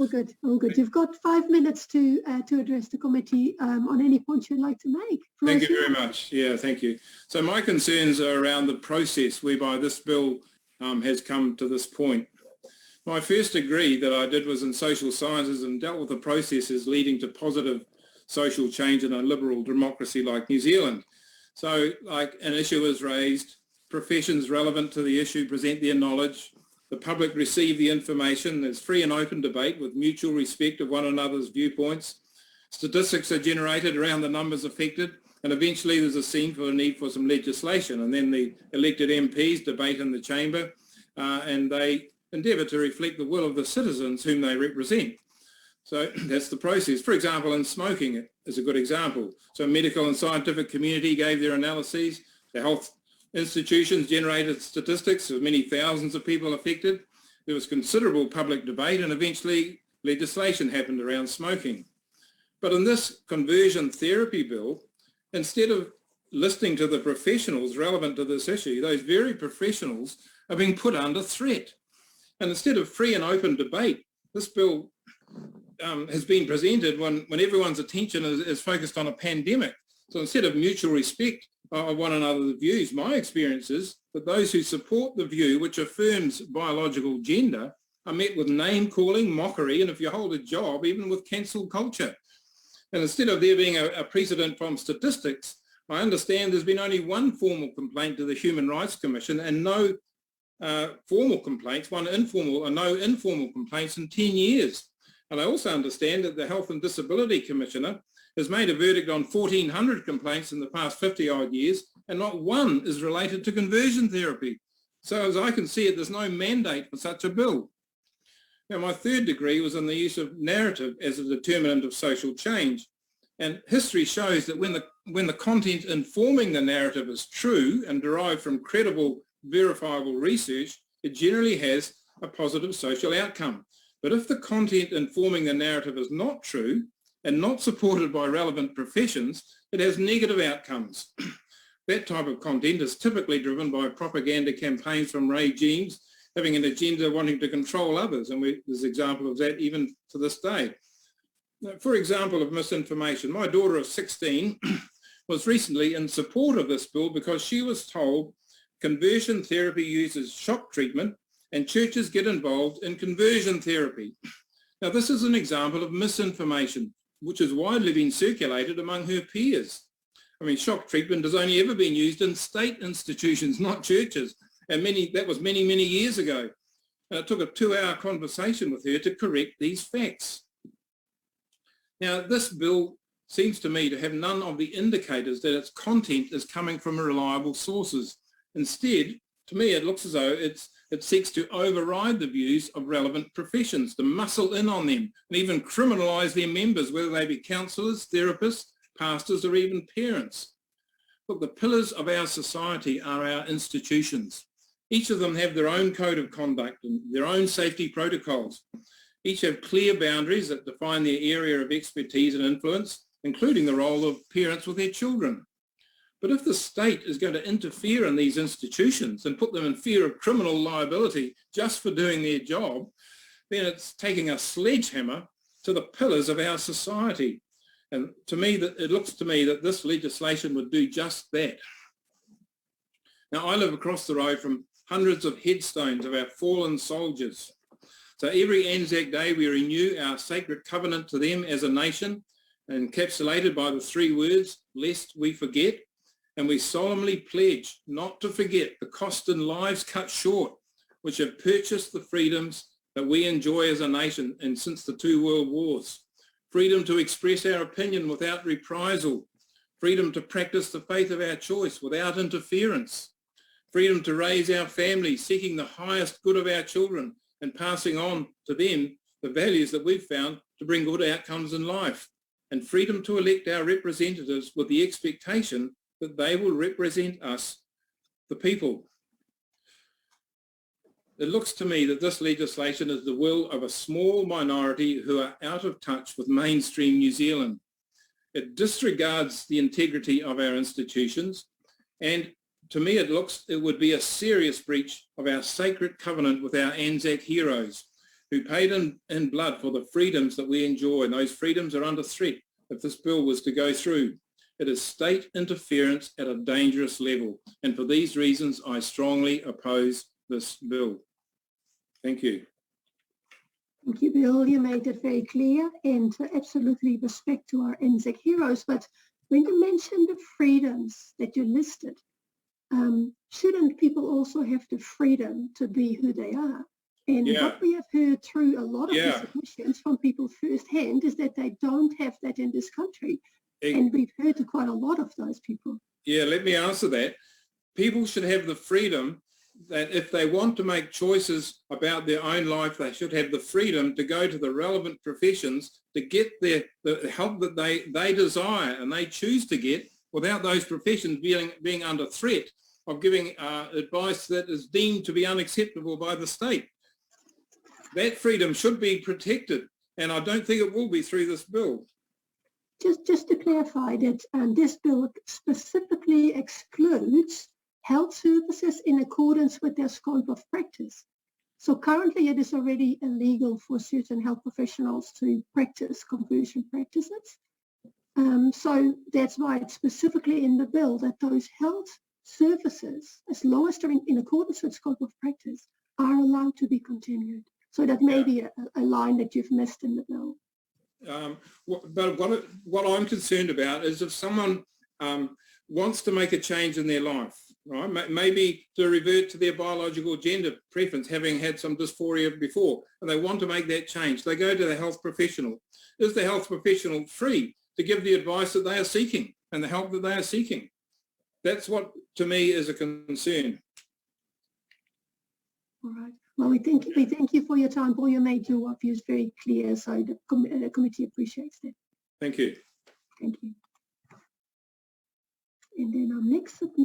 All good, all good. You've got 5 minutes to address the committee on any points you'd like to make. Thank you very much. Yeah, thank you. So my concerns are around the process whereby this bill has come to this point. My first degree that I did was in social sciences and dealt with the processes leading to positive social change in a liberal democracy like New Zealand. So like an issue is raised, professions relevant to the issue present their knowledge, the public receive the information, there's free and open debate with mutual respect of one another's viewpoints, statistics are generated around the numbers affected, and eventually there's a scene for a need for some legislation, and then the elected MPs debate in the chamber and they endeavour to reflect the will of the citizens whom they represent. So that's the process. For example, in smoking is a good example. So medical and scientific community gave their analyses, the health institutions generated statistics of many thousands of people affected. There was considerable public debate and eventually legislation happened around smoking. But in this conversion therapy bill, instead of listening to the professionals relevant to this issue, those very professionals are being put under threat. And instead of free and open debate, this bill has been presented when everyone's attention is focused on a pandemic. So instead of mutual respect of one another's views, my experience is that those who support the view which affirms biological gender are met with name-calling, mockery, and if you hold a job, even with cancel culture. And instead of there being a precedent from statistics, I understand there's been only one formal complaint to the Human Rights Commission and no formal complaints, no informal complaints in 10 years. And I also understand that the Health and Disability Commissioner has made a verdict on 1,400 complaints in the past 50 odd years, and not one is related to conversion therapy. So as I can see it, there's no mandate for such a bill. Now, my third degree was in the use of narrative as a determinant of social change. And history shows that when the content informing the narrative is true and derived from credible, verifiable research, it generally has a positive social outcome. But if the content informing the narrative is not true and not supported by relevant professions, it has negative outcomes. That type of content is typically driven by propaganda campaigns from regimes having an agenda wanting to control others, and there's an example of that even to this day. Now, for example of misinformation, my daughter of 16 was recently in support of this bill because she was told conversion therapy uses shock treatment and churches get involved in conversion therapy. Now, this is an example of misinformation, which has widely been circulated among her peers. I mean, shock treatment has only ever been used in state institutions, not churches, and that was many, many years ago. And it took a 2-hour conversation with her to correct these facts. Now, this bill seems to me to have none of the indicators that its content is coming from reliable sources. Instead, to me, it looks as though it seeks to override the views of relevant professions, to muscle in on them and even criminalise their members, whether they be counsellors, therapists, pastors or even parents. Look, the pillars of our society are our institutions. Each of them have their own code of conduct and their own safety protocols. Each have clear boundaries that define their area of expertise and influence, including the role of parents with their children. But if the state is going to interfere in these institutions and put them in fear of criminal liability just for doing their job, then it's taking a sledgehammer to the pillars of our society. And to me, it looks to me that this legislation would do just that. Now, I live across the road from hundreds of headstones of our fallen soldiers. So every Anzac Day, we renew our sacred covenant to them as a nation, encapsulated by the 3 words, lest we forget. And we solemnly pledge not to forget the cost and lives cut short, which have purchased the freedoms that we enjoy as a nation and since the 2 world wars. Freedom to express our opinion without reprisal. Freedom to practice the faith of our choice without interference. Freedom to raise our families, seeking the highest good of our children and passing on to them the values that we've found to bring good outcomes in life. And freedom to elect our representatives with the expectation that they will represent us, the people. It looks to me that this legislation is the will of a small minority who are out of touch with mainstream New Zealand. It disregards the integrity of our institutions, and to me it would be a serious breach of our sacred covenant with our Anzac heroes. who paid in blood for the freedoms that we enjoy, and those freedoms are under threat if this bill was to go through. It is state interference at a dangerous level, and for these reasons I strongly oppose this bill. Thank you. Thank you, Bill. You made it very clear, and absolutely respect to our NZEC heroes. But when you mentioned the freedoms that you listed, shouldn't people also have the freedom to be who they are? And what we have heard through a lot of these submissions from people firsthand is that they don't have that in this country. And we've heard to quite a lot of those people. Yeah, let me answer that. People should have the freedom that if they want to make choices about their own life, they should have the freedom to go to the relevant professions to get the help that they desire and they choose to get without those professions being under threat of giving advice that is deemed to be unacceptable by the state. That freedom should be protected, and I don't think it will be through this bill. Just to clarify that this bill specifically excludes health services in accordance with their scope of practice. So currently it is already illegal for certain health professionals to practice conversion practices. So that's why it's specifically in the bill that those health services, as long as they're in accordance with scope of practice, are allowed to be continued. So that may be a line that you've missed in the bill. But what I'm concerned about is if someone wants to make a change in their life, right? Maybe to revert to their biological gender preference, having had some dysphoria before, and they want to make that change, they go to the health professional. Is the health professional free to give the advice that they are seeking and the help that they are seeking? That's what, to me, is a concern. All right. Well, we thank you for your time, Paul. You made your views very clear, so the committee appreciates that. Thank you. Thank you. And then our next submitter